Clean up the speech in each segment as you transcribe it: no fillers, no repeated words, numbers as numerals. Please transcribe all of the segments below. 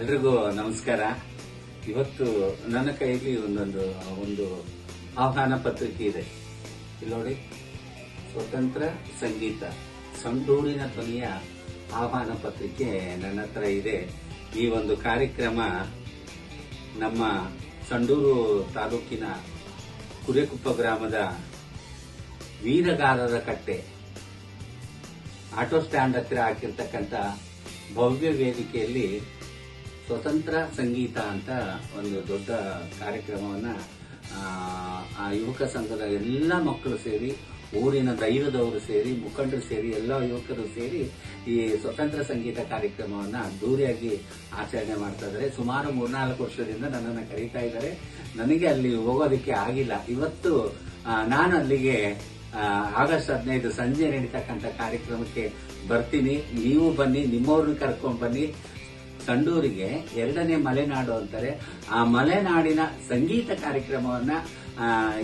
ಎಲ್ರಿಗೂ ನಮಸ್ಕಾರ. ಇವತ್ತು ನನ್ನ ಕೈಯಲ್ಲಿ ಒಂದು ಆಹ್ವಾನ ಪತ್ರಿಕೆ ಇದೆ. ಇಲ್ಲಿ ನೋಡಿ, ಸ್ವತಂತ್ರ ಸಂಗೀತ ಸಂಡೂರಿನ ಧ್ವನಿಯ ಆಹ್ವಾನ ಪತ್ರಿಕೆ ನನ್ನ ಹತ್ರ ಇದೆ. ಈ ಒಂದು ಕಾರ್ಯಕ್ರಮ ನಮ್ಮ ಸಂಡೂರು ತಾಲೂಕಿನ ಕುರೆಕುಪ್ಪ ಗ್ರಾಮದ ವೀರಗಾರರ ಕಟ್ಟೆ ಆಟೋ ಸ್ಟ್ಯಾಂಡ್ ಹತ್ತಿರ ಹಾಕಿರ್ತಕ್ಕಂಥ ಭವ್ಯ ವೇದಿಕೆಯಲ್ಲಿ ಸ್ವತಂತ್ರ ಸಂಗೀತ ಅಂತ ಒಂದು ದೊಡ್ಡ ಕಾರ್ಯಕ್ರಮವನ್ನ ಆ ಯುವಕ ಸಂಘದ ಎಲ್ಲ ಮಕ್ಕಳು ಸೇರಿ, ಊರಿನ ಧೈರ್ಯದವರು ಸೇರಿ, ಮುಖಂಡರು ಸೇರಿ, ಎಲ್ಲ ಯುವಕರು ಸೇರಿ ಈ ಸ್ವತಂತ್ರ ಸಂಗೀತ ಕಾರ್ಯಕ್ರಮವನ್ನ ಅದ್ದೂರಿಯಾಗಿ ಆಚರಣೆ ಮಾಡ್ತಾ ಇದ್ದಾರೆ. ಸುಮಾರು 3-4 ವರ್ಷದಿಂದ ನನ್ನನ್ನು ಕರೀತಾ ಇದ್ದಾರೆ. ನನಗೆ ಅಲ್ಲಿ ಹೋಗೋದಕ್ಕೆ ಆಗಿಲ್ಲ. ಇವತ್ತು ನಾನು ಅಲ್ಲಿಗೆ ಆಗಸ್ಟ್ 15 ಸಂಜೆ ನಡೀತಕ್ಕಂಥ ಕಾರ್ಯಕ್ರಮಕ್ಕೆ ಬರ್ತೀನಿ. ನೀವು ಬನ್ನಿ, ನಿಮ್ಮವ್ರನ್ನ ಕರ್ಕೊಂಡ್ ಬನ್ನಿ. ಸಂಡೂರಿಗೆ 2ನೇ ಮಲೆನಾಡು ಅಂತಾರೆ. ಆ ಮಲೆನಾಡಿನ ಸಂಗೀತ ಕಾರ್ಯಕ್ರಮವನ್ನ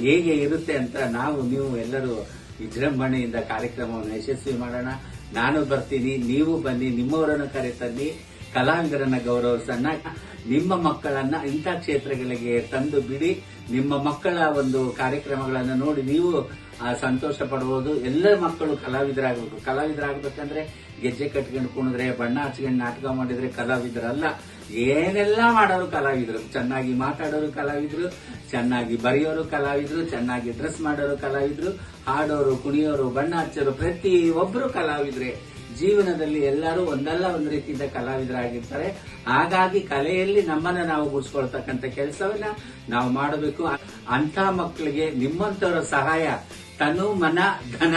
ಹೇಗೆ ಇರುತ್ತೆ ಅಂತ ನೀವು ಎಲ್ಲರೂ ವಿಜೃಂಭಣೆಯಿಂದ ಕಾರ್ಯಕ್ರಮವನ್ನು ಯಶಸ್ವಿ ಮಾಡೋಣ. ನಾನು ಬರ್ತೀನಿ, ನೀವು ಬನ್ನಿ, ನಿಮ್ಮವರನ್ನು ಕರೆತನ್ನಿ, ಕಲಾವಿದರನ್ನ ಗೌರವಿಸೋಣ. ನಿಮ್ಮ ಮಕ್ಕಳನ್ನ ಇಂಥ ಕ್ಷೇತ್ರಗಳಿಗೆ ತಂದು ಬಿಡಿ. ನಿಮ್ಮ ಮಕ್ಕಳ ಒಂದು ಕಾರ್ಯಕ್ರಮಗಳನ್ನು ನೋಡಿ ನೀವು ಸಂತೋಷ ಪಡಬಹುದು. ಎಲ್ಲ ಮಕ್ಕಳು ಕಲಾವಿದರಾಗಬೇಕು. ಕಲಾವಿದರಾಗಬೇಕಂದ್ರೆ ಗೆಜ್ಜೆ ಕಟ್ಕೊಂಡು ಕುಣಿದ್ರೆ, ಬಣ್ಣ ಹಚ್ಕೊಂಡು ನಾಟಕ ಮಾಡಿದ್ರೆ ಕಲಾವಿದರಲ್ಲ. ಏನೆಲ್ಲ ಮಾಡೋರು ಕಲಾವಿದರು. ಚೆನ್ನಾಗಿ ಮಾತಾಡೋರು ಕಲಾವಿದರು, ಚೆನ್ನಾಗಿ ಬರೆಯೋರು ಕಲಾವಿದರು, ಚೆನ್ನಾಗಿ ಡ್ರೆಸ್ ಮಾಡೋರು ಕಲಾವಿದರು, ಹಾಡೋರು, ಕುಣಿಯೋರು, ಬಣ್ಣ ಹಚ್ಚೋರು, ಪ್ರತಿ ಒಬ್ಬರು ಕಲಾವಿದ್ರೆ. ಜೀವನದಲ್ಲಿ ಎಲ್ಲರೂ ಒಂದಲ್ಲ ಒಂದು ರೀತಿಯಿಂದ ಕಲಾವಿದರಾಗಿರ್ತಾರೆ. ಹಾಗಾಗಿ ಕಲೆಯಲ್ಲಿ ನಮ್ಮನ್ನ ನಾವು ಗುಡಿಸ್ಕೊಳ್ತಕ್ಕಂಥ ಕೆಲಸವನ್ನ ನಾವು ಮಾಡಬೇಕು. ಅಂತ ಮಕ್ಕಳಿಗೆ ನಿಮ್ಮಂತವರ ಸಹಾಯ, ತನು, ಮನ, ಧನ,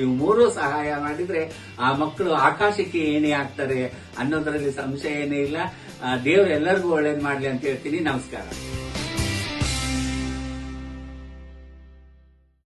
ಇವು 3 ಸಹಾಯ ಮಾಡಿದ್ರೆ ಆ ಮಕ್ಕಳು ಆಕಾಶಕ್ಕೆ ಏಣಿ ಆಗ್ತಾರೆ ಅನ್ನೋದ್ರಲ್ಲಿ ಸಂಶಯ ಏನೇ ಇಲ್ಲ. ದೇವರು ಎಲ್ಲರಿಗೂ ಒಳ್ಳೇದು ಮಾಡ್ಲಿ ಅಂತ ಹೇಳ್ತೀನಿ. ನಮಸ್ಕಾರ.